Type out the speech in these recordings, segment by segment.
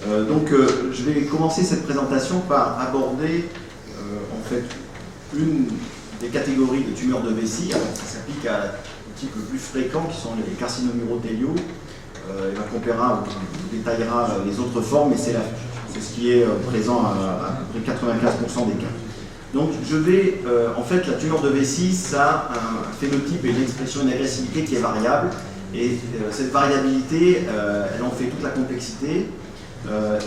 Je vais commencer cette présentation par aborder en fait une des catégories de tumeurs de vessie. Alors, ça s'applique au type le plus fréquent qui sont les carcinomes urothéliaux. Eva Compera vous détaillera les autres formes, mais c'est ce qui est présent à peu près 95% des cas. Donc je vais, en fait, la tumeur de vessie, ça a un phénotype et une expression, une agressivité qui est variable. Et cette variabilité, elle en fait toute la complexité.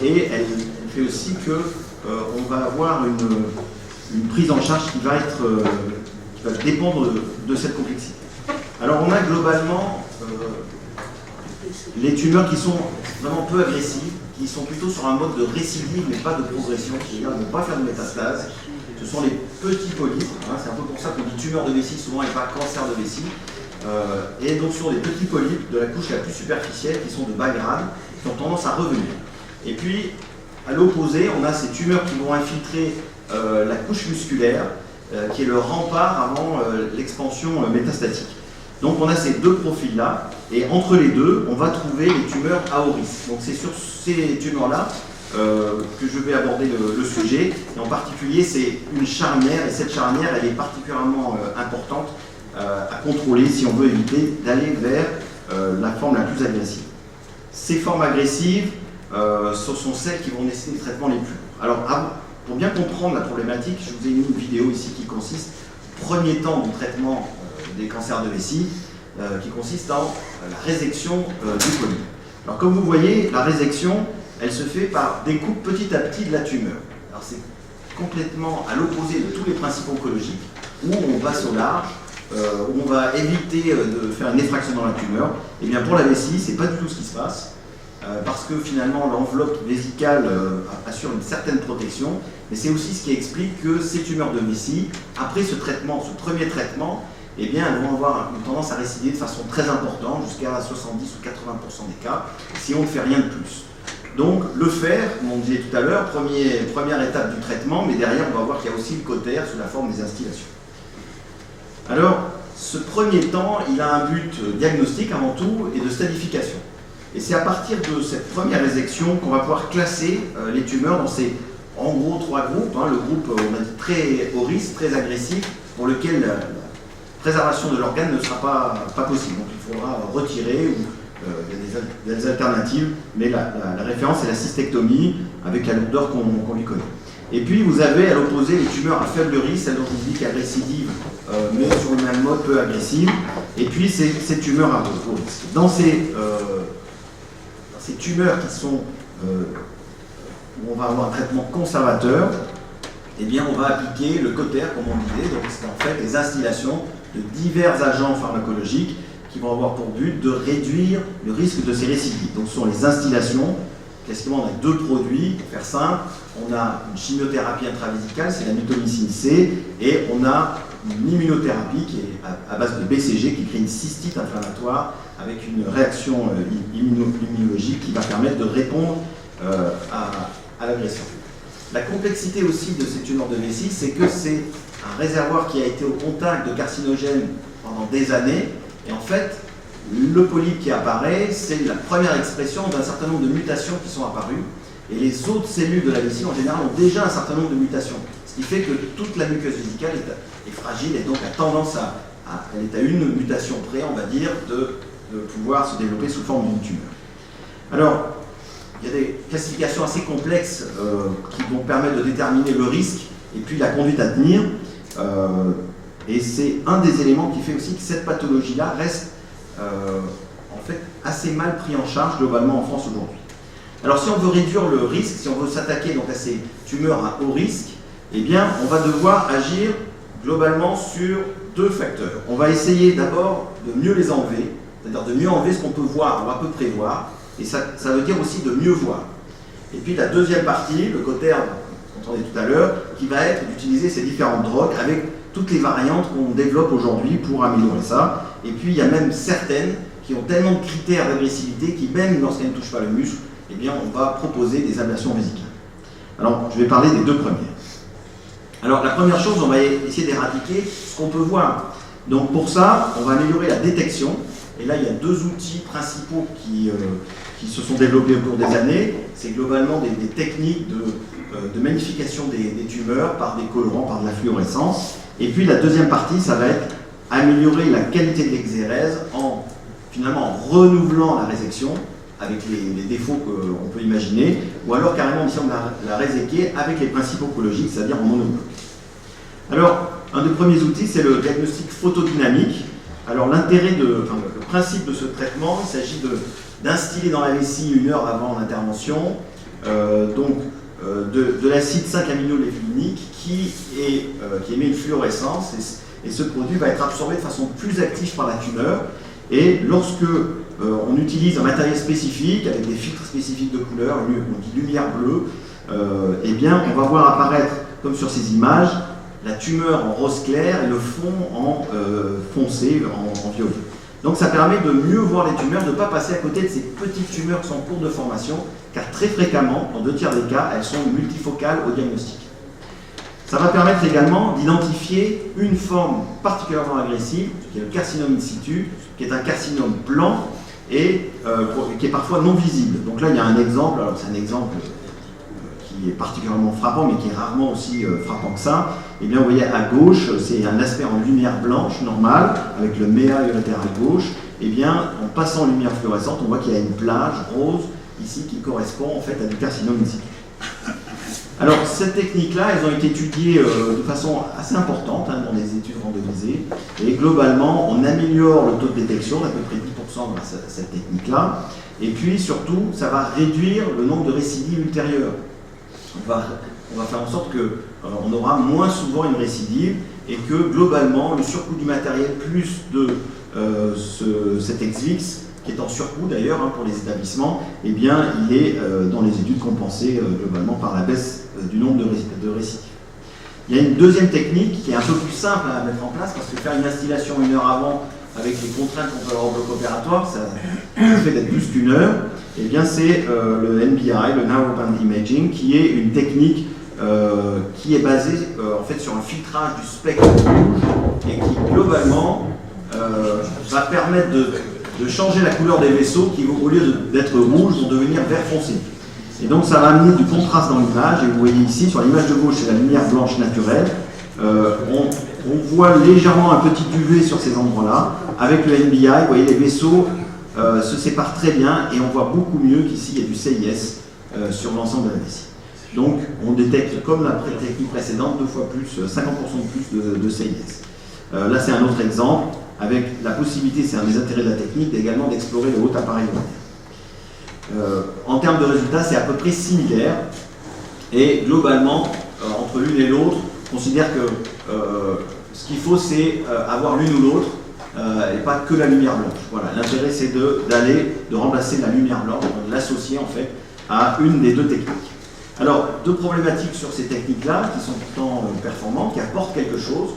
Et elle fait aussi qu'on va avoir une prise en charge qui va dépendre de cette complexité. Alors on a globalement les tumeurs qui sont vraiment peu agressives, qui sont plutôt sur un mode de récidive mais pas de progression, c'est-à-dire qu'elles ne vont pas faire de métastase. Ce sont les petits polypes, hein, c'est un peu pour ça qu'on dit tumeur de vessie souvent et pas cancer de vessie. Et donc sur les petits polypes de la couche la plus superficielle qui sont de bas grade, qui ont tendance à revenir. Et puis, à l'opposé, on a ces tumeurs qui vont infiltrer la couche musculaire, qui est le rempart avant l'expansion métastatique. Donc on a ces deux profils-là, et entre les deux, on va trouver les tumeurs à haut risque. Donc c'est sur ces tumeurs-là que je vais aborder le sujet, et en particulier c'est une charnière, et cette charnière, elle est particulièrement importante à contrôler si on veut éviter d'aller vers la forme la plus agressive. Ces formes agressives, ce sont celles qui vont nécessiter les traitements les plus lourds. Alors, pour bien comprendre la problématique, je vous ai mis une vidéo ici qui consiste, premier temps du traitement des cancers de vessie, qui consiste en la résection du polype. Alors, comme vous voyez, la résection, elle se fait par découpe petit à petit de la tumeur. Alors, c'est complètement à l'opposé de tous les principes oncologiques, où on passe au large, où on va éviter de faire une effraction dans la tumeur. Et bien, pour la vessie, c'est pas du tout ce qui se passe. Parce que finalement l'enveloppe vésicale assure une certaine protection, mais c'est aussi ce qui explique que ces tumeurs de vessie, après ce traitement, ce premier traitement, eh bien, elles vont avoir une tendance à récidiver de façon très importante, jusqu'à 70 ou 80% des cas, si on ne fait rien de plus. Donc le fer, comme on disait tout à l'heure, première étape du traitement, mais derrière on va voir qu'il y a aussi le cotère sous la forme des instillations. Alors, ce premier temps, il a un but diagnostique avant tout et de stadification. Et c'est à partir de cette première résection qu'on va pouvoir classer les tumeurs dans ces, en gros, trois groupes. Hein. Le groupe, on a dit, très haut risque, très agressif, pour lequel la préservation de l'organe ne sera pas possible. Donc il faudra retirer, ou il y a des alternatives, mais la référence est la cystectomie, avec la lourdeur qu'on lui connaît. Et puis vous avez à l'opposé les tumeurs à faible risque, celles dont je vous dis qui agressives, mais sur le même mode peu agressive. Et puis ces tumeurs à haut risque. Dans ces tumeurs qui sont, où on va avoir un traitement conservateur, eh bien on va appliquer le cotère, comme on disait, donc c'est en fait les instillations de divers agents pharmacologiques qui vont avoir pour but de réduire le risque de ces récidives. Donc ce sont les instillations. Classiquement, on a deux produits, pour faire simple. On a une chimiothérapie intravésicale, c'est la mitomycine C, et on a une immunothérapie qui est à base de BCG, qui crée une cystite inflammatoire avec une réaction immunologique qui va permettre de répondre à l'agression. La complexité aussi de ces tumeurs de vessie, c'est que c'est un réservoir qui a été au contact de carcinogènes pendant des années, et en fait, le polype qui apparaît, c'est la première expression d'un certain nombre de mutations qui sont apparues, et les autres cellules de la vessie, en général, ont déjà un certain nombre de mutations. Ce qui fait que toute la muqueuse vésicale est fragile, et donc a tendance elle est à une mutation près, on va dire, de pouvoir se développer sous forme d'une tumeur. Alors, il y a des classifications assez complexes qui vont permettre de déterminer le risque et puis la conduite à tenir. Et c'est un des éléments qui fait aussi que cette pathologie-là reste en fait assez mal pris en charge globalement en France aujourd'hui. Alors si on veut réduire le risque, si on veut s'attaquer donc à ces tumeurs à haut risque, eh bien on va devoir agir globalement sur deux facteurs. On va essayer d'abord de mieux les enlever, c'est-à-dire de mieux enlever ce qu'on peut voir ou à peu près voir, et ça veut dire aussi de mieux voir. Et puis la deuxième partie, le cotère, qu'on entendait tout à l'heure, qui va être d'utiliser ces différentes drogues avec toutes les variantes qu'on développe aujourd'hui pour améliorer ça. Et puis il y a même certaines qui ont tellement de critères d'agressivité qui, même lorsqu'elles ne touchent pas le muscle, eh bien on va proposer des ablations vésicales. Alors je vais parler des deux premières. Alors la première chose, on va essayer d'éradiquer ce qu'on peut voir. Donc pour ça, on va améliorer la détection. Et puis la Et là, il y a deux outils principaux qui se sont développés au cours des années. C'est globalement des techniques de magnification des tumeurs par des colorants, par de la fluorescence. Et puis la deuxième partie, ça va être améliorer la qualité de l'exérèse en finalement renouvelant la résection avec les défauts qu'on peut imaginer, ou alors carrément en essayant de la réséquer avec les principes oncologiques, c'est-à-dire en monobloc. Alors, un des premiers outils, c'est le diagnostic photodynamique. Alors, le principe de ce traitement, il s'agit d'instiller dans la vessie 1 heure avant l'intervention, de l'acide 5-aminolevulinique qui émet une fluorescence, et ce produit va être absorbé de façon plus active par la tumeur. Et lorsque on utilise un matériel spécifique, avec des filtres spécifiques de couleur, on dit lumière bleue, eh bien, on va voir apparaître, comme sur ces images, la tumeur en rose clair et le fond en foncé, en violet. Donc ça permet de mieux voir les tumeurs, de ne pas passer à côté de ces petites tumeurs qui sont en cours de formation, car très fréquemment, dans 2 tiers des cas, elles sont multifocales au diagnostic. Ça va permettre également d'identifier une forme particulièrement agressive, qui est le carcinome in situ, qui est un carcinome blanc et qui est parfois non visible. Donc là, il y a un exemple, alors c'est un exemple qui est particulièrement frappant, mais qui est rarement aussi frappant que ça. Et bien, vous voyez à gauche, c'est un aspect en lumière blanche normale, avec le méa latéral gauche. Et bien, en passant en lumière fluorescente, on voit qu'il y a une plage rose ici qui correspond en fait à du carcinome in situ. Alors, ces techniques-là, elles ont été étudiées de façon assez importante dans des études randomisées. Et globalement, on améliore le taux de détection d'à peu près 10% grâce à cette technique-là. Et puis, surtout, ça va réduire le nombre de récidives ultérieures. On va faire en sorte qu'on aura moins souvent une récidive et que, globalement, le surcoût du matériel plus de cet ex-vix, qui est en surcoût d'ailleurs pour les établissements, eh bien, il est dans les études compensé globalement par la baisse du nombre de récidives. Il y a une deuxième technique qui est un peu plus simple à mettre en place, parce que faire une instillation 1 heure avant, avec les contraintes qu'on peut avoir au bloc opératoire, ça fait d'être plus qu'1 heure, eh bien c'est le NBI, le Narrowband Imaging, qui est une technique qui est basée en fait sur un filtrage du spectre rouge et qui globalement va permettre de changer la couleur des vaisseaux qui, au lieu d'être rouges, vont devenir vert foncé. Et donc ça va amener du contraste dans l'image, et vous voyez ici, sur l'image de gauche, c'est la lumière blanche naturelle. On voit légèrement un petit UV sur ces endroits-là. Avec le NBI, vous voyez, les vaisseaux se séparent très bien, et on voit beaucoup mieux qu'ici, il y a du CIS sur l'ensemble de la vessie. Donc on détecte, comme la technique précédente, 2 fois plus, 50% de plus de CIS. Là c'est un autre exemple, avec la possibilité, c'est un des intérêts de la technique, également d'explorer le haut appareil moyen. En termes de résultats, c'est à peu près similaire, et globalement, entre l'une et l'autre, on considère que ce qu'il faut, c'est avoir l'une ou l'autre, et pas que la lumière blanche. Voilà, l'intérêt, c'est de remplacer la lumière blanche, de l'associer en fait à une des 2 techniques. Alors, 2 problématiques sur ces techniques-là, qui sont pourtant performantes, qui apportent quelque chose.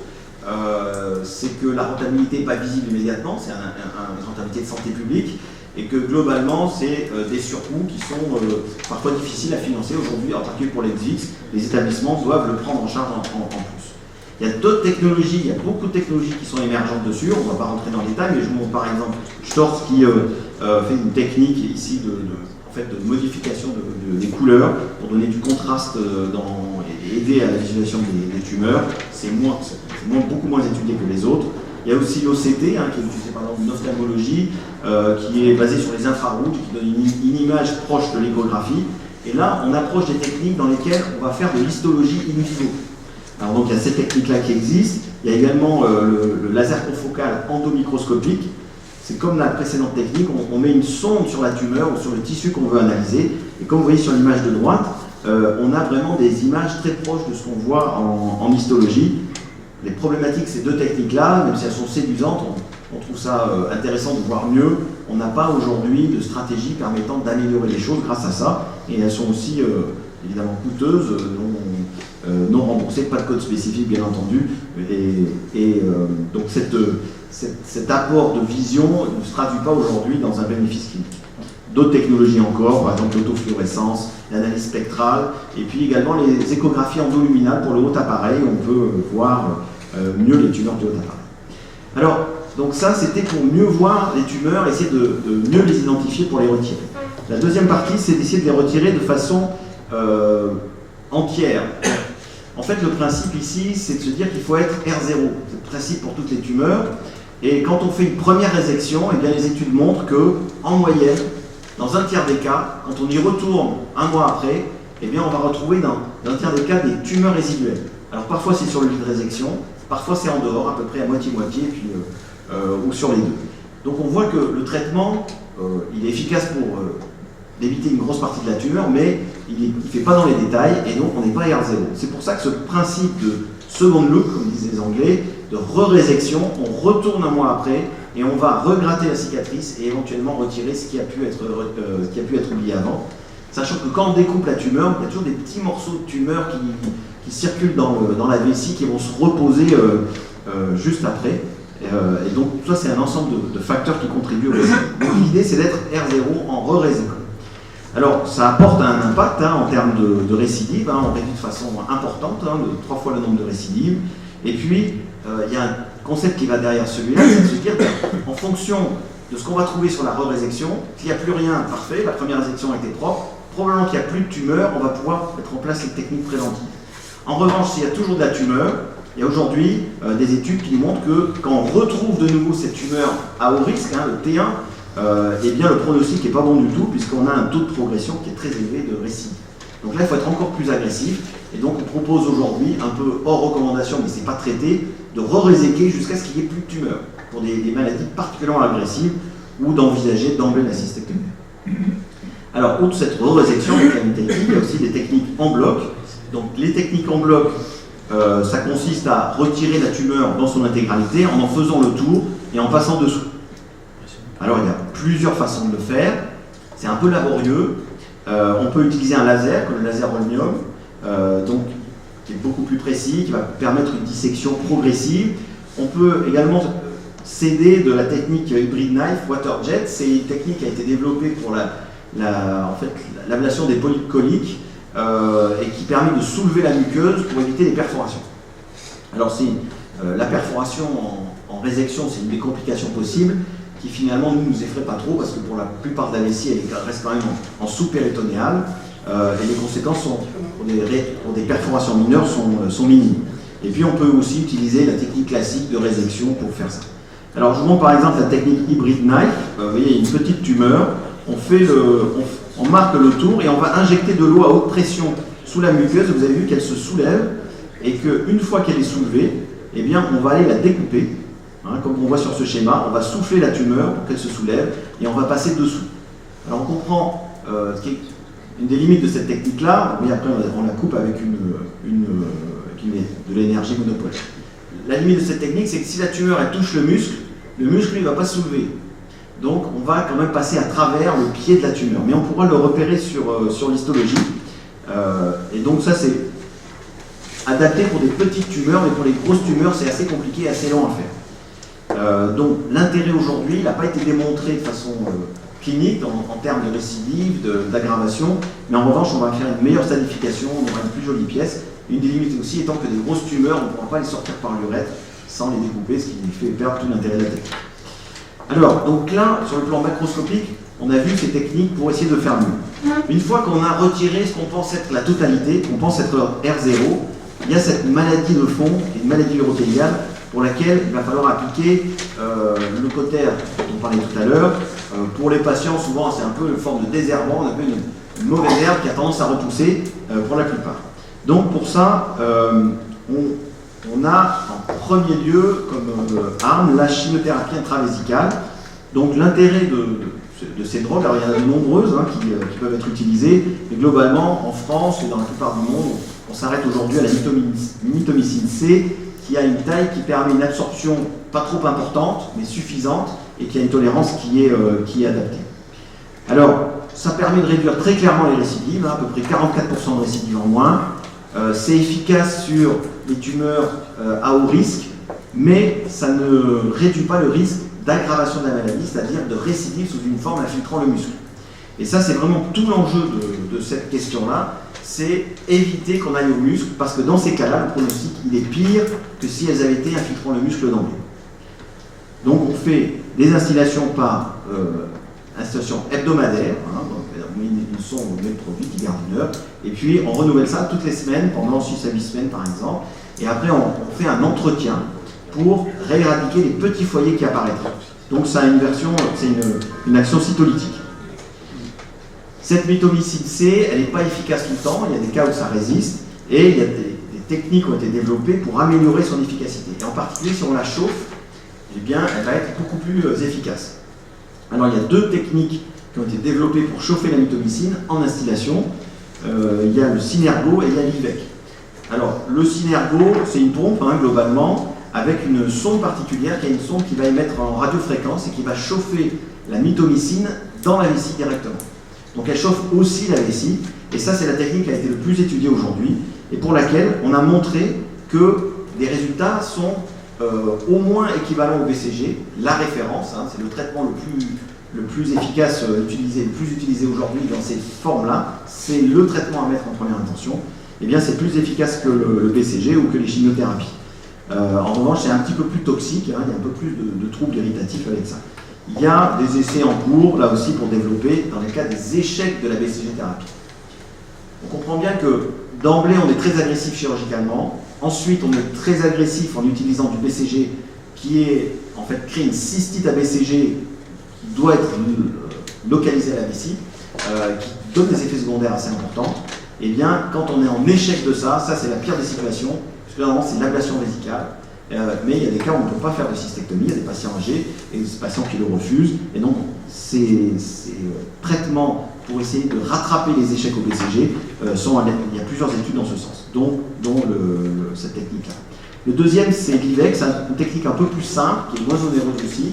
C'est que la rentabilité n'est pas visible immédiatement, c'est une rentabilité de santé publique, et que globalement, c'est des surcoûts qui sont parfois difficiles à financer aujourd'hui, en particulier pour les XIX, les établissements doivent le prendre en charge en plus. Il y a d'autres technologies, il y a beaucoup de technologies qui sont émergentes dessus, on ne va pas rentrer dans les détails, mais je vous montre par exemple Storz qui fait une technique ici de modification des couleurs pour donner du contraste et aider à la visualisation des tumeurs. C'est beaucoup moins étudié que les autres. Il y a aussi l'OCT, qui est utilisé par exemple en ophtalmologie, qui est basé sur les infrarouges, qui donne une image proche de l'échographie. Et là, on approche des techniques dans lesquelles on va faire de l'histologie in vivo. Alors donc il y a cette technique-là qui existe. Il y a également le laser confocal endomicroscopique. C'est comme la précédente technique, on met une sonde sur la tumeur ou sur le tissu qu'on veut analyser. Et comme vous voyez sur l'image de droite, on a vraiment des images très proches de ce qu'on voit en histologie. Les problématiques, ces 2 techniques-là, même si elles sont séduisantes, on trouve ça intéressant de voir mieux. On n'a pas aujourd'hui de stratégie permettant d'améliorer les choses grâce à ça. Et elles sont aussi évidemment coûteuses, non remboursées, pas de code spécifique bien entendu. Donc cet apport de vision ne se traduit pas aujourd'hui dans un bénéfice clinique. D'autres technologies encore, par exemple l'autofluorescence, l'analyse spectrale, et puis également les échographies endoluminales pour le haut appareil, on peut voir mieux les tumeurs du haut appareil. Alors, Donc ça, c'était pour mieux voir les tumeurs, essayer de mieux les identifier pour les retirer. La deuxième partie, c'est d'essayer de les retirer de façon entière. En fait, le principe ici, c'est de se dire qu'il faut être R0. C'est le principe pour toutes les tumeurs. Et quand on fait une première résection, eh bien, les études montrent qu'en moyenne, dans un tiers des cas, quand on y retourne un mois après, eh bien, on va retrouver dans un tiers des cas des tumeurs résiduelles. Alors parfois c'est sur le lit de résection, parfois c'est en dehors, à peu près à moitié-moitié, ou sur les deux. Donc on voit que le traitement, il est efficace pour d'éviter une grosse partie de la tumeur, mais il ne fait pas dans les détails, et donc on n'est pas R0. C'est pour ça que ce principe de second look, comme disent les Anglais, de re-résection, on retourne un mois après, et on va regratter la cicatrice, et éventuellement retirer ce qui a pu être oublié avant. Sachant que quand on découpe la tumeur, il y a toujours des petits morceaux de tumeur qui circulent dans la vessie, qui vont se reposer juste après. Et donc ça, c'est un ensemble de facteurs qui contribuent au récit. Donc l'idée, c'est d'être R0 en re-résection. Alors, ça apporte un impact en termes de récidive, on réduit de façon importante, de 3 fois le nombre de récidives. Et puis, il y a un concept qui va derrière celui-là, c'est de se dire qu'en fonction de ce qu'on va trouver sur la re-résection, s'il n'y a plus rien, parfait, la première résection a été propre, probablement qu'il n'y a plus de tumeur, on va pouvoir mettre en place les techniques préventives. En revanche, s'il y a toujours de la tumeur, il y a aujourd'hui des études qui nous montrent que quand on retrouve de nouveau cette tumeur à haut risque, le T1, eh bien le pronostic n'est pas bon du tout, puisqu'on a un taux de progression qui est très élevé de récidive. Donc là, il faut être encore plus agressif, et donc on propose aujourd'hui, un peu hors recommandation, mais ce n'est pas traité, de re-réséquer jusqu'à ce qu'il n'y ait plus de tumeur, pour des maladies particulièrement agressives, ou d'envisager d'emblée la cystectomie. Alors, outre cette re-résection avec la technique, il y a aussi des techniques en bloc. Donc les techniques en bloc, ça consiste à retirer la tumeur dans son intégralité en faisant le tour et en passant dessous. Alors il y a plusieurs façons de le faire, c'est un peu laborieux. On peut utiliser un laser, comme le laser holmium, donc, qui est beaucoup plus précis, qui va permettre une dissection progressive. On peut également s'aider de la technique hybrid knife, water jet. C'est une technique qui a été développée pour l'ablation des polypes coliques et qui permet de soulever la muqueuse pour éviter les perforations. Alors la perforation en résection, c'est une des complications possibles qui finalement ne nous effraie pas trop parce que pour la plupart de la vessie, elle reste quand même en sous-péritonéale et les conséquences pour des perforations mineures sont minimes. Et puis on peut aussi utiliser la technique classique de résection pour faire ça. Alors je vous montre par exemple la technique hybrid knife. Vous voyez, il y a une petite tumeur, on marque le tour et on va injecter de l'eau à haute pression sous la muqueuse. Vous avez vu qu'elle se soulève et qu'une fois qu'elle est soulevée, eh bien, on va aller la découper. Comme on voit sur ce schéma, on va souffler la tumeur pour qu'elle se soulève et on va passer dessous. Alors on comprend une des limites de cette technique-là, mais après on la coupe avec de l'énergie monopole. La limite de cette technique, c'est que si la tumeur elle touche le muscle lui ne va pas se soulever. Donc on va quand même passer à travers le pied de la tumeur, mais on pourra le repérer sur l'histologie. Et donc ça c'est adapté pour des petites tumeurs, mais pour les grosses tumeurs c'est assez compliqué et assez long à faire. Donc l'intérêt aujourd'hui, il n'a pas été démontré de façon clinique en termes de récidive, d'aggravation, mais en revanche on va faire une meilleure stadification, on aura une plus jolie pièce. Une des limites aussi étant que des grosses tumeurs, on ne pourra pas les sortir par l'urètre sans les découper, ce qui fait perdre tout l'intérêt de la technique. Alors, donc là, sur le plan macroscopique, on a vu ces techniques pour essayer de faire mieux. Une fois qu'on a retiré ce qu'on pense être la totalité, qu'on pense être R0, il y a cette maladie de fond, qui est une maladie urothéliale, pour laquelle il va falloir appliquer le cauter dont on parlait tout à l'heure. Pour les patients, souvent, c'est un peu une forme de désherbant, un peu une mauvaise herbe qui a tendance à repousser pour la plupart. Donc pour ça, on a en premier lieu comme arme la chimiothérapie intravésicale. Donc l'intérêt de ces drogues, alors il y en a de nombreuses qui peuvent être utilisées, mais globalement en France et dans la plupart du monde, on s'arrête aujourd'hui à la mitomycine C, qui a une taille qui permet une absorption pas trop importante, mais suffisante, et qui a une tolérance qui est adaptée. Alors, ça permet de réduire très clairement les récidives, à peu près 44% de récidives en moins. C'est efficace sur les tumeurs à haut risque, mais ça ne réduit pas le risque d'aggravation de la maladie, c'est-à-dire de récidive sous une forme infiltrant le muscle. Et ça, c'est vraiment tout l'enjeu de cette question-là, c'est éviter qu'on aille au muscle, parce que dans ces cas-là, le pronostic, il est pire que si elles avaient été infiltrant le muscle d'emblée. Donc on fait des instillations par installation hebdomadaire, hein, donc on met une sonde électrolyte qui garde 1 heure, et puis on renouvelle ça toutes les semaines, pendant 6 à 8 semaines par exemple, et après on fait un entretien pour éradiquer les petits foyers qui apparaîtraient. Donc ça a une version, c'est une action cytolytique. Cette mitomycine C, elle n'est pas efficace tout le temps, il y a des cas où ça résiste, et il y a des techniques qui ont été développées pour améliorer son efficacité. Et en particulier, si on la chauffe, eh bien, elle va être beaucoup plus efficace. Alors, il y a 2 techniques qui ont été développées pour chauffer la mitomycine en instillation. Il y a le Synergo et il y a l'IVEC. Alors, le Synergo, c'est une pompe, hein, globalement, avec une sonde particulière, qui est une sonde qui va émettre en radiofréquence et qui va chauffer la mitomycine dans la vessie directement. Donc elle chauffe aussi la vessie, et ça c'est la technique qui a été le plus étudiée aujourd'hui, et pour laquelle on a montré que les résultats sont au moins équivalents au BCG, la référence, hein, c'est le traitement le plus efficace le plus utilisé aujourd'hui dans ces formes-là, c'est le traitement à mettre en première intention, et bien c'est plus efficace que le BCG ou que les chimiothérapies. En revanche, c'est un petit peu plus toxique, hein, il y a un peu plus de troubles irritatifs avec ça. Il y a des essais en cours, là aussi, pour développer, dans les cas des échecs de la BCG-thérapie. On comprend bien que d'emblée, on est très agressif chirurgicalement. Ensuite, on est très agressif en utilisant du BCG qui est, en fait, crée une cystite à BCG qui doit être localisée à la vessie, qui donne des effets secondaires assez importants. Et bien, quand on est en échec de ça c'est la pire des situations, parce que normalement, c'est l'ablation vésicale. Mais il y a des cas où on ne peut pas faire de cystectomie, il y a des patients âgés et des patients qui le refusent. Et donc, ces traitements pour essayer de rattraper les échecs au BCG, il y a plusieurs études dans ce sens, dont cette technique-là. Le deuxième, c'est l'IVEC, c'est une technique un peu plus simple, qui est moins onéreuse aussi,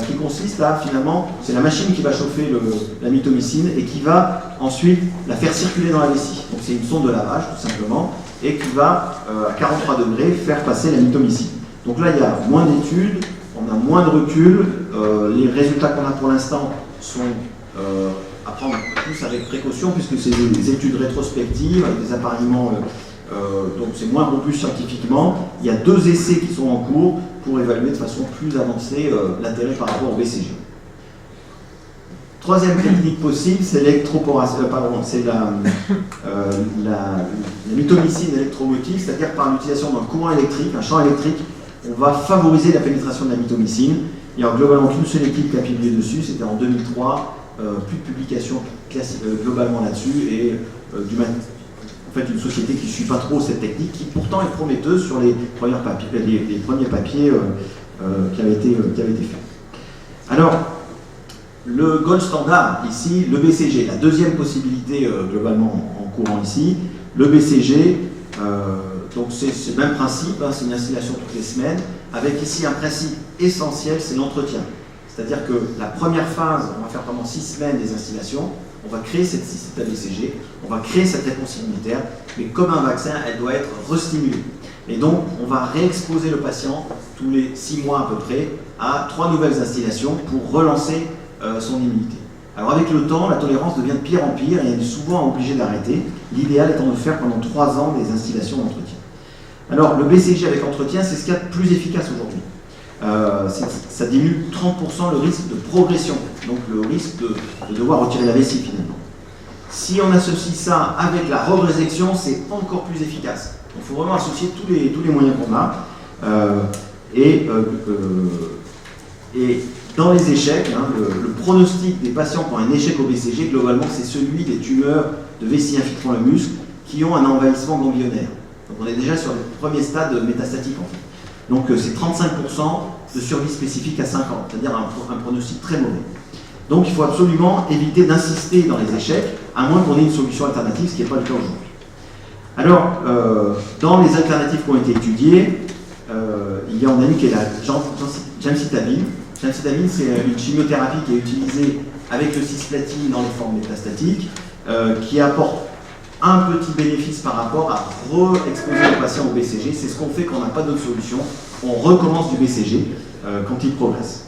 qui consiste à, finalement, c'est la machine qui va chauffer la mitomycine et qui va ensuite la faire circuler dans la vessie. Donc c'est une sonde de lavage, tout simplement, et qui va, à 43 degrés, faire passer la mitomycine. Donc là, il y a moins d'études, on a moins de recul, les résultats qu'on a pour l'instant sont à prendre plus avec précaution, puisque c'est des études rétrospectives, avec des appareillements, donc c'est moins robuste scientifiquement. Il y a 2 essais qui sont en cours pour évaluer de façon plus avancée l'intérêt par rapport au BCG. Troisième technique possible, c'est la mitomycine électromotive, c'est-à-dire par l'utilisation d'un courant électrique, un champ électrique, on va favoriser la pénétration de la mitomycine. Il n'y a globalement qu'une seule équipe qui a publié dessus, c'était en 2003, plus de publications globalement là-dessus, et en fait une société qui ne suit pas trop cette technique, qui pourtant est prometteuse sur les premiers papiers qui avaient été faits. Alors, le gold standard ici, le BCG, la deuxième possibilité globalement en courant ici, le BCG, donc c'est le même principe, hein, c'est une instillation toutes les semaines, avec ici un principe essentiel, c'est l'entretien. C'est-à-dire que la première phase, on va faire pendant 6 semaines des instillations, on va créer cette cystite à BCG, on va créer cette réponse immunitaire, mais comme un vaccin, elle doit être restimulée. Et donc, on va réexposer le patient tous les 6 mois à peu près à 3 nouvelles instillations pour relancer son immunité. Alors avec le temps, la tolérance devient de pire en pire et elle est souvent obligée d'arrêter, l'idéal étant de faire pendant 3 ans des instillations d'entretien. Alors le BCG avec entretien, c'est ce qu'il y a de plus efficace aujourd'hui. Ça diminue 30% le risque de progression, donc le risque de devoir retirer la vessie finalement. Si on associe ça avec la rerésection, c'est encore plus efficace. Donc il faut vraiment associer tous les moyens qu'on a. Et dans les échecs, hein, le pronostic des patients qui ont un échec au BCG, globalement, c'est celui des tumeurs de vessie infiltrant le muscle qui ont un envahissement ganglionnaire. Donc on est déjà sur les premiers stades métastatiques en fait. Donc c'est 35% de survie spécifique à 5 ans, c'est-à-dire un pronostic très mauvais. Donc il faut absolument éviter d'insister dans les échecs, à moins qu'on ait une solution alternative, ce qui n'est pas le cas aujourd'hui. Alors, dans les alternatives qui ont été étudiées, il y en a une qui est la gemcitabine. Gemcitabine, c'est une chimiothérapie qui est utilisée avec le cisplatine dans les formes métastatiques, qui apporte un petit bénéfice par rapport à re-exposer le patient au BCG. C'est ce qu'on fait quand on n'a pas d'autre solution. On recommence du BCG quand il progresse,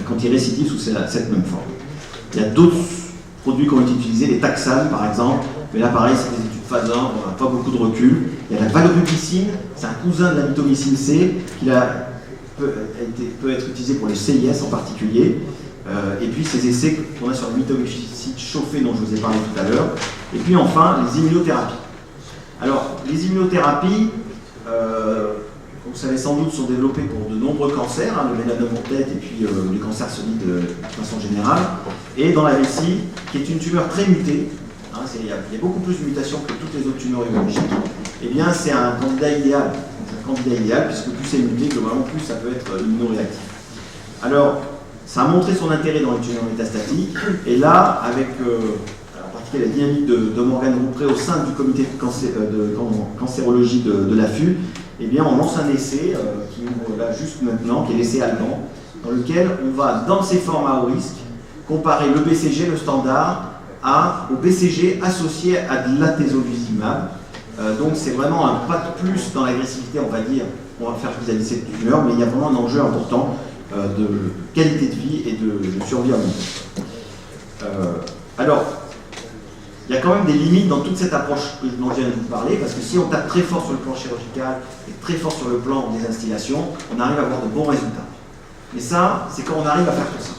quand il récidive sous cette même forme. Il y a d'autres produits qui ont été utilisés, les taxanes par exemple, mais là pareil, c'est des études phase 1, on n'a pas beaucoup de recul. Il y a la valrubicine, c'est un cousin de la mitomycine C, qui a peut être utilisé pour les CIS en particulier, et puis ces essais qu'on a sur le mytobactéries chauffées dont je vous ai parlé tout à l'heure, et puis enfin les immunothérapies. Alors, les immunothérapies, vous savez sans doute, sont développées pour de nombreux cancers, hein, le mélanome en tête et puis les cancers solides de façon générale, et dans la vessie, qui est une tumeur très mutée, hein, il y a beaucoup plus de mutations que toutes les autres tumeurs urologiques, et bien c'est un candidat idéal. C'est un candidat idéal, puisque plus c'est muté, globalement, plus ça peut être immunoréactif. Alors, ça a montré son intérêt dans les tumeurs métastatiques, et là, avec en particulier la dynamique de Morgane Roupré au sein du comité de cancérologie de l'AFU, eh bien, on lance un essai qui ouvre là juste maintenant, qui est l'essai allemand, dans lequel on va, dans ces formes à haut risque, comparer le BCG, le standard, au BCG associé à de l'atezolizumab. Donc c'est vraiment un pas de plus dans l'agressivité, on va dire, on va faire vis-à-vis de cette tumeur, mais il y a vraiment un enjeu important de qualité de vie et de survie à long terme. Alors, il y a quand même des limites dans toute cette approche dont je viens de vous parler, parce que si on tape très fort sur le plan chirurgical et très fort sur le plan des instillations, on arrive à avoir de bons résultats. Mais ça, c'est quand on arrive à faire tout ça.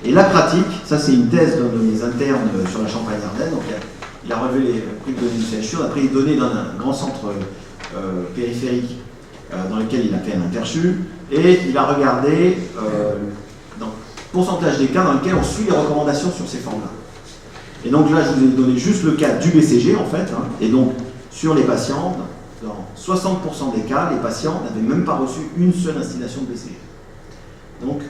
Et la pratique, ça c'est une thèse d'un de mes internes sur la Champagne-Ardenne, donc il a relevé les prix de données du CHU, on a pris les données d'un grand centre périphérique dans lequel il a fait un interchu, et il a regardé dans le pourcentage des cas dans lesquels on suit les recommandations sur ces formes-là. Et donc là, je vous ai donné juste le cas du BCG, en fait, hein, et donc sur les patients, dans 60% des cas, les patients n'avaient même pas reçu une seule instillation de BCG. Donc,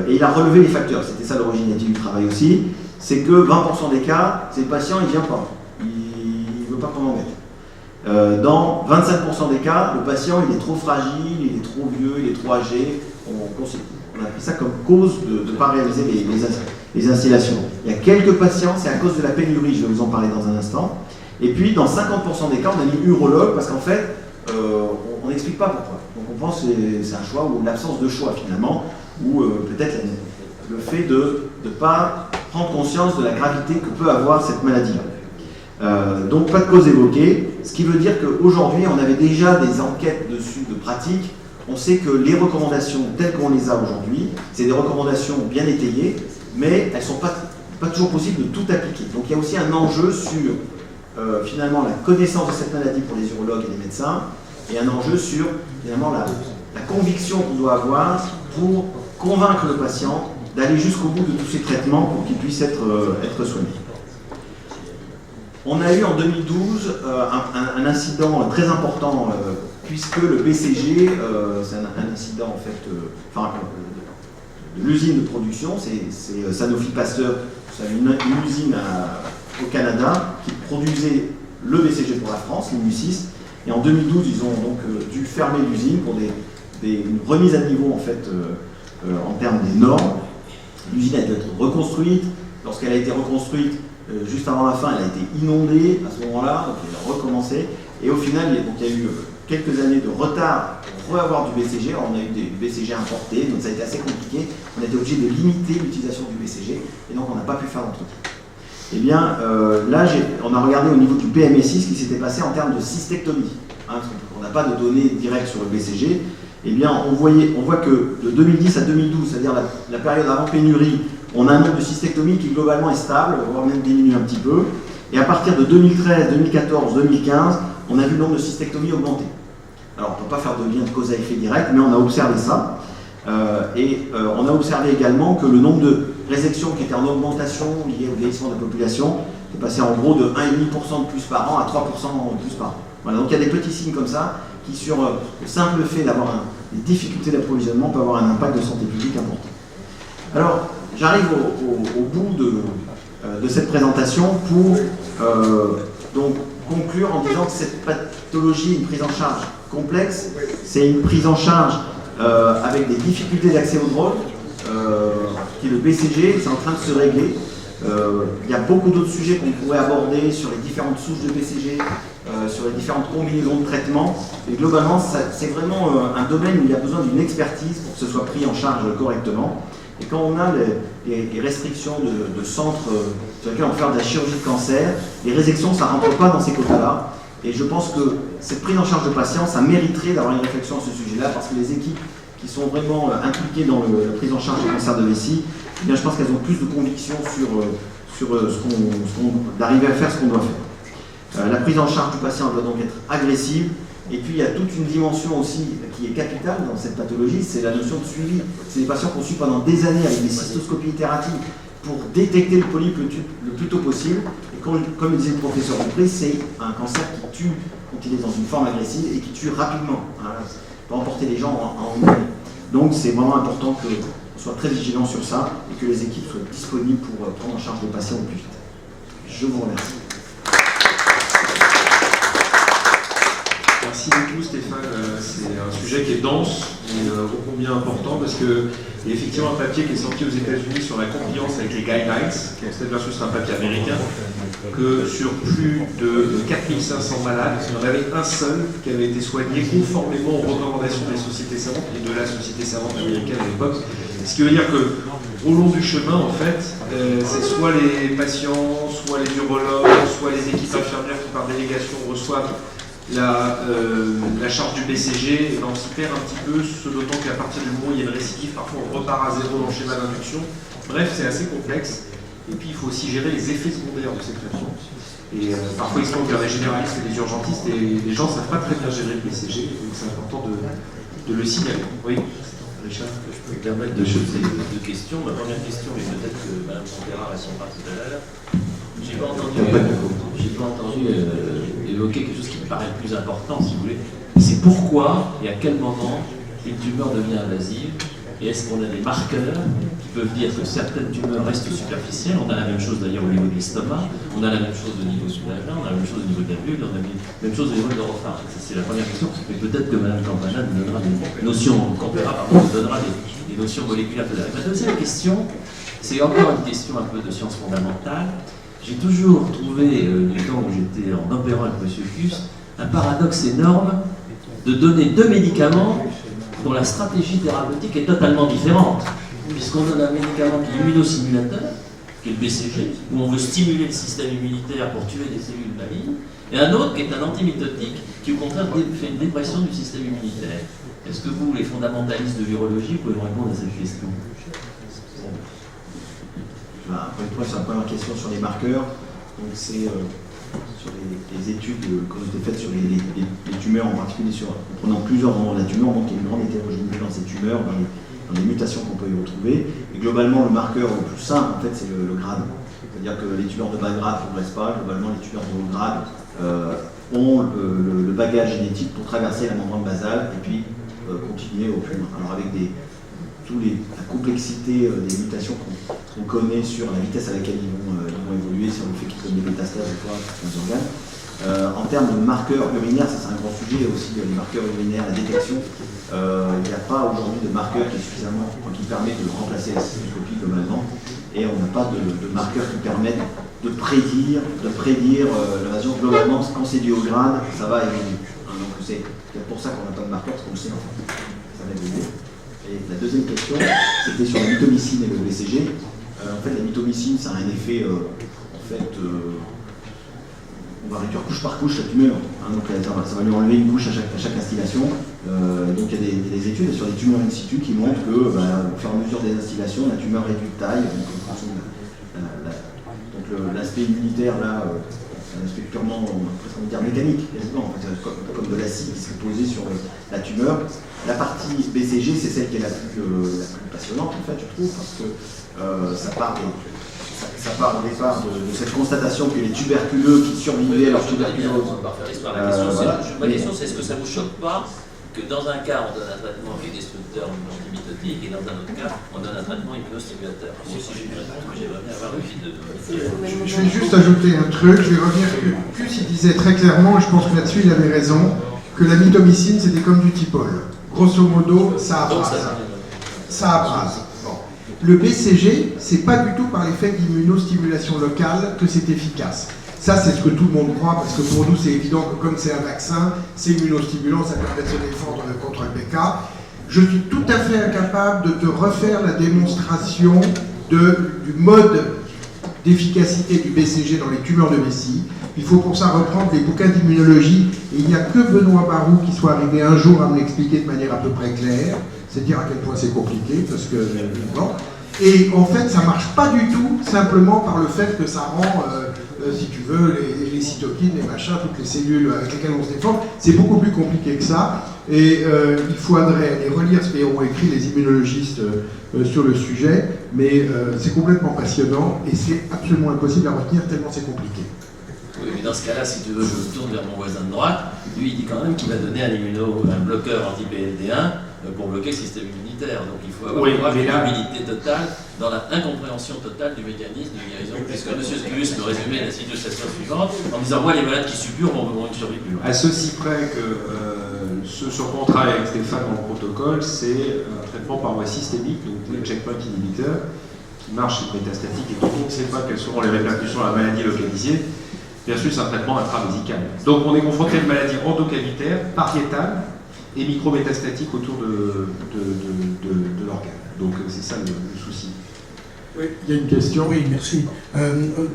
et il a relevé les facteurs, c'était ça l'originalité du travail aussi, c'est que 20% des cas, ces patients, il ne vient pas, il ne veut pas qu'on en mette. Dans 25% des cas, le patient, il est trop fragile, il est trop vieux, il est trop âgé, on a pris ça comme cause de ne pas réaliser les instillations. Il y a quelques patients, c'est à cause de la pénurie, je vais vous en parler dans un instant. Et puis, dans 50% des cas, on a mis urologue, parce qu'en fait, on n'explique pas pourquoi. Donc on pense que c'est un choix, ou l'absence de choix finalement, ou peut-être le fait de ne pas prendre conscience de la gravité que peut avoir cette maladie-là. Donc pas de cause évoquée, ce qui veut dire qu'aujourd'hui, on avait déjà des enquêtes dessus de pratique. On sait que les recommandations telles qu'on les a aujourd'hui, c'est des recommandations bien étayées, mais elles ne sont pas toujours possibles de tout appliquer. Donc il y a aussi un enjeu sur finalement la connaissance de cette maladie pour les urologues et les médecins, et un enjeu sur finalement la conviction qu'on doit avoir pour convaincre le patient d'aller jusqu'au bout de tous ces traitements pour qu'il puisse être soigné. On a eu en 2012 un incident très important, puisque le BCG, c'est un incident en fait, de l'usine de production, c'est Sanofi Pasteur, c'est une usine au Canada qui produisait le BCG pour la France, l'IMU6, et en 2012 ils ont donc dû fermer l'usine pour une remise à niveau en fait en termes des normes. L'usine a dû être reconstruite. Lorsqu'elle a été reconstruite, juste avant la fin, elle a été inondée à ce moment-là, donc elle a recommencé. Et au final, il y a eu quelques années de retard pour avoir du BCG. Alors, on a eu des BCG importés, donc ça a été assez compliqué. On a été obligé de limiter l'utilisation du BCG, et donc on n'a pas pu faire d'entretien. Eh bien, là, on a regardé au niveau du PMSI ce qui s'était passé en termes de cystectomie. Hein, parce qu'on n'a pas de données directes sur le BCG. Eh bien, on voit que de 2010 à 2012, c'est-à-dire la période avant pénurie, on a un nombre de cystectomies qui globalement est stable, voire même diminue un petit peu. Et à partir de 2013, 2014, 2015, on a vu le nombre de cystectomies augmenter. Alors, on ne peut pas faire de lien de cause à effet direct, mais on a observé ça. On a observé également que le nombre de résections qui étaient en augmentation liées au vieillissement de la population est passé en gros de 1,5% de plus par an à 3% de plus par an. Voilà, donc il y a des petits signes comme ça qui, sur le simple fait d'avoir des difficultés d'approvisionnement, peut avoir un impact de santé publique important. Alors, j'arrive au bout de cette présentation pour donc conclure en disant que cette pathologie est une prise en charge complexe, c'est une prise en charge avec des difficultés d'accès aux drogues, qui est le BCG, c'est en train de se régler. Il y a beaucoup d'autres sujets qu'on pourrait aborder sur les différentes souches de BCG, sur les différentes combinaisons de traitements. Et globalement, c'est vraiment un domaine où il y a besoin d'une expertise pour que ce soit pris en charge correctement. Et quand on a les restrictions de centres sur lesquels on fait de la chirurgie de cancer, les résections, ça ne rentre pas dans ces quotas-là. Et je pense que cette prise en charge de patients, ça mériterait d'avoir une réflexion à ce sujet-là, parce que les équipes qui sont vraiment impliquées dans la prise en charge des cancers de vessie, eh bien, je pense qu'elles ont plus de conviction sur d'arriver à faire ce qu'on doit faire. La prise en charge du patient doit donc être agressive. Et puis il y a toute une dimension aussi qui est capitale dans cette pathologie, c'est la notion de suivi. C'est des patients qu'on suit pendant des années avec des cystoscopies itératives pour détecter le polype le plus tôt possible. Et comme disait le professeur Dupré, c'est un cancer qui tue quand il est dans une forme agressive et qui tue rapidement. Hein, peut emporter les gens en une année. Donc c'est vraiment important qu'on soit très vigilant sur ça et que les équipes soient disponibles pour prendre en charge les patients au plus vite. Je vous remercie. Merci beaucoup Stéphane, c'est un sujet qui est dense et ô combien important parce qu'il y a effectivement un papier qui est sorti aux États-Unis sur la compliance avec les guidelines, cette version c'est un papier américain, que sur plus de 4500 malades, il y en avait un seul qui avait été soigné conformément aux recommandations des sociétés savantes et de la société savante américaine à l'époque. Ce qui veut dire qu'au long du chemin, en fait, c'est soit les patients, soit les urologues, soit les équipes infirmières qui par délégation reçoivent la charge du BCG, et ben on s'y perd un petit peu, ce d'autant qu'à partir du moment où il y a une récidive, parfois on repart à zéro dans le schéma d'induction. Bref, c'est assez complexe. Et puis il faut aussi gérer les effets secondaires de ces traitements. Et parfois il se trouve qu'il y a des généralistes et des urgentistes, et les gens ne savent pas très bien gérer le BCG, donc c'est important de le signaler. Oui, Richard. Je peux me permettre de poser deux questions. Ma première question, et peut-être que Mme Santera répondra tout à l'heure. J'ai pas entendu évoquer quelque chose qui me paraît le plus important, si vous voulez. C'est pourquoi et à quel moment une tumeur devient invasive, et est-ce qu'on a des marqueurs qui peuvent dire que certaines tumeurs restent superficielles. On a la même chose d'ailleurs au niveau de l'estomac, on a la même chose au niveau du vagin, on a la même chose au niveau de la vulve, on a la même chose au niveau de l'oropharynx. C'est la première question, mais peut-être que Mme Campana nous donnera des notions, nous donnera des notions moléculaires. Ma deuxième question, c'est encore une question un peu de science fondamentale. J'ai toujours trouvé, du temps où j'étais en opérant avec M. Cus, un paradoxe énorme de donner deux médicaments dont la stratégie thérapeutique est totalement différente. Puisqu'on donne un médicament qui est immunostimulateur, qui est le BCG, où on veut stimuler le système immunitaire pour tuer des cellules malignes, et un autre qui est un antimitotique, qui au contraire fait une dépression du système immunitaire. Est-ce que vous, les fondamentalistes de virologie, pouvez me répondre à cette question? Encore une fois, c'est la première question sur les marqueurs. Donc c'est sur les études qui ont été faites sur les tumeurs, en particulier en prenant plusieurs moments de la tumeur, donc il y a une grande hétérogénéité dans ces tumeurs, dans les mutations qu'on peut y retrouver. Et globalement, le marqueur le plus simple, en fait, c'est le grade. C'est-à-dire que les tumeurs de bas grade ne progressent pas. Globalement, les tumeurs de haut grade ont le bagage génétique pour traverser la membrane basale et puis continuer au plus loin. Alors avec la complexité des mutations qu'on connaît sur la vitesse à laquelle ils vont évoluer, sur le fait qu'ils donnent des métastases ou pas, certains organes. En termes de marqueurs urinaires, ça c'est un grand sujet aussi, les marqueurs urinaires, la détection. Il n'y a pas aujourd'hui de marqueur qui permet de remplacer la cystoscopie globalement, et on n'a pas de marqueurs qui permettent de prédire l'invasion. Globalement, quand c'est du haut grade, ça va évoluer. Donc c'est pour ça qu'on n'a pas de marqueur, parce qu'on le sait en fait. Ça va évoluer. Et la deuxième question, c'était sur la mitomycine et le BCG. En fait, la mitomycine, ça a un effet, on va réduire couche par couche la tumeur. Donc ça va lui enlever une couche à chaque instillation. Donc il y a des études sur des tumeurs in situ qui montrent que, au fur et à mesure des instillations, la tumeur réduit de taille. Donc l'aspect immunitaire, là, c'est un aspect purement, presque on va dire mécanique, quasiment, en fait, comme de l'acide qui serait posé sur la tumeur. La partie BCG, c'est celle qui est la plus passionnante, en fait, je trouve, parce que ça part au départ de cette constatation que les tuberculeux qui survivaient à leur tuberculose. Ma question, c'est est-ce que ça ne vous choque pas que dans un cas, on donne un traitement qui est destructeur antimitotique et dans un autre cas, on donne un traitement immunostimulateur? Moi aussi, j'ai une réponse, mais j'aimerais bien avoir une vie de... Je vais juste ajouter un truc, je vais revenir que Cus il disait très clairement, et je pense que là-dessus il avait raison, que la mitomycine c'était comme du Tipol. Grosso modo, ça abrase. Ça abrase. Bon. Le BCG, c'est pas du tout par l'effet d'immunostimulation locale que c'est efficace. Ça, c'est ce que tout le monde croit, parce que pour nous, c'est évident que comme c'est un vaccin, c'est immunostimulant, ça permet de se défendre contre le PK. Je suis tout à fait incapable de te refaire la démonstration du mode d'efficacité du BCG dans les tumeurs de vessie. Il faut pour ça reprendre les bouquins d'immunologie, et il n'y a que Benoît Barou qui soit arrivé un jour à me l'expliquer de manière à peu près claire. C'est dire à quel point c'est compliqué, parce que bon. Et en fait, ça marche pas du tout simplement par le fait que ça rend, si tu veux, les cytokines, les machins, toutes les cellules avec lesquelles on se défend. C'est beaucoup plus compliqué que ça. Et il faudrait aller relire ce qu'ont écrit les immunologistes sur le sujet, mais c'est complètement passionnant et c'est absolument impossible à retenir tellement c'est compliqué. Oui, mais dans ce cas-là, si tu veux, je me tourne vers mon voisin de droite. Lui, il dit quand même qu'il va donner un bloqueur anti-PLD1 pour bloquer le système immunitaire. Donc il faut avoir une humilité totale dans la incompréhension totale du mécanisme de guérison. Puisque M. Spuus me résumait la situation suivante en disant moi, les malades qui suppurent vont une survie plus longue. À ceci près que ce sur quoi on travaille avec Stéphane dans le protocole, c'est un traitement par voie systémique, donc des checkpoint inhibiteurs, qui marche chez le métastatique et dont on ne sait pas quelles seront les répercussions de la maladie localisée. Versus un traitement intravésical. Donc on est confronté à une maladie endocavitaire, pariétale et micrométastatique autour de l'organe. Donc c'est ça le souci. Oui, il y a une question. Oui, merci.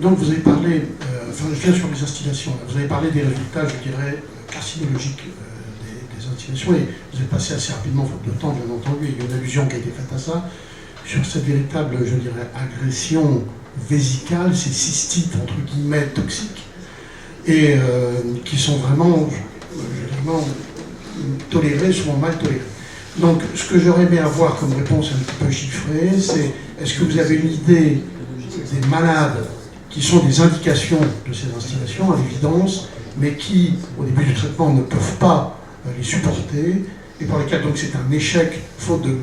Donc vous avez parlé, je viens sur les instillations, vous avez parlé des résultats, je dirais, carcinologiques des instillations, et vous êtes passé assez rapidement faute de temps, bien entendu, et il y a une allusion qui a été faite à ça, sur cette véritable, je dirais, agression vésicale, ces cystites, entre guillemets, toxiques, et qui sont vraiment tolérés, souvent mal tolérés. Donc, ce que j'aurais aimé avoir comme réponse un petit peu chiffrée, c'est est-ce que vous avez une idée des malades qui sont des indications de ces instillations, à l'évidence, mais qui, au début du traitement, ne peuvent pas les supporter, et pour lesquels donc c'est un échec, faute de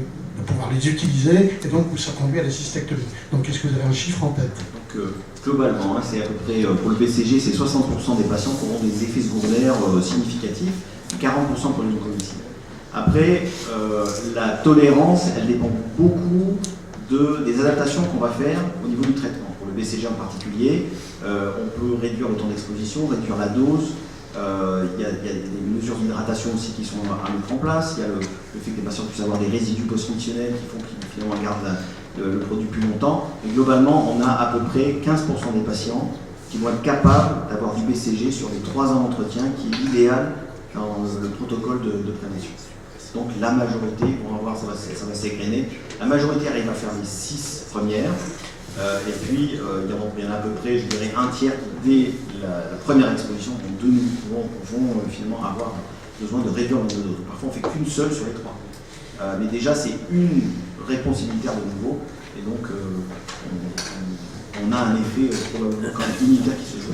pouvoir les utiliser, et donc où ça conduit à la cystectomie. Donc, est-ce que vous avez un chiffre en tête? Donc, globalement, c'est à peu près, pour le BCG, c'est 60% des patients qui auront des effets secondaires significatifs, 40% pour les mucoviscides. Après, la tolérance, elle dépend beaucoup des adaptations qu'on va faire au niveau du traitement. Pour le BCG en particulier, on peut réduire le temps d'exposition, réduire la dose. Il y a des mesures d'hydratation aussi qui sont à mettre en place. Il y a le fait que les patients puissent avoir des résidus post-fonctionnels qui font qu'ils finalement gardent le produit plus longtemps. Et globalement, on a à peu près 15% des patients qui vont être capables d'avoir du BCG sur les 3 ans d'entretien, qui est l'idéal dans le protocole de prévention. Donc la majorité, on va voir, ça va s'égrener. La majorité arrive à faire les 6 premières. Et puis, il y en a à peu près, je dirais, un tiers qui, dès la première exposition, vont finalement avoir besoin de réduire le nombre de doses. Parfois, on ne fait qu'une seule sur les 3. Mais déjà, c'est une réponse immunitaire de nouveau. Et donc, on a un effet probablement quand même immunitaire qui se joue.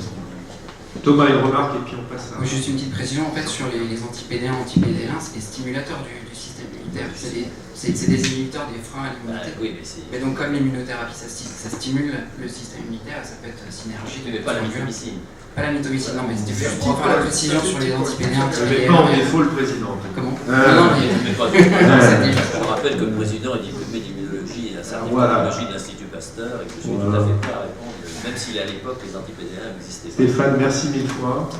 Thomas, une remarque et puis on passe à... Oui, juste une petite précision, en fait, sur les anti-PD1, anti-PD1, c'est des stimulateurs du système immunitaire. C'est des inhibiteurs des freins à l'immunité. Oui, mais donc, comme l'immunothérapie, ça stimule le système immunitaire, ça peut être synergique. Mais pas la mitomycine. Pas la mitomycine, non, mais c'était juste pour faire la précision sur les anti-PD1, Mais pas en défaut le président. Comment Non, mais pas je vous rappelle que le président est diplômé d'immunologie et d'un certain d'immunologie de l'Institut Pasteur et que je suis tout à fait prêt à répondre, même si à l'époque les anti-PD1 existaient. Stéphane, merci mille fois.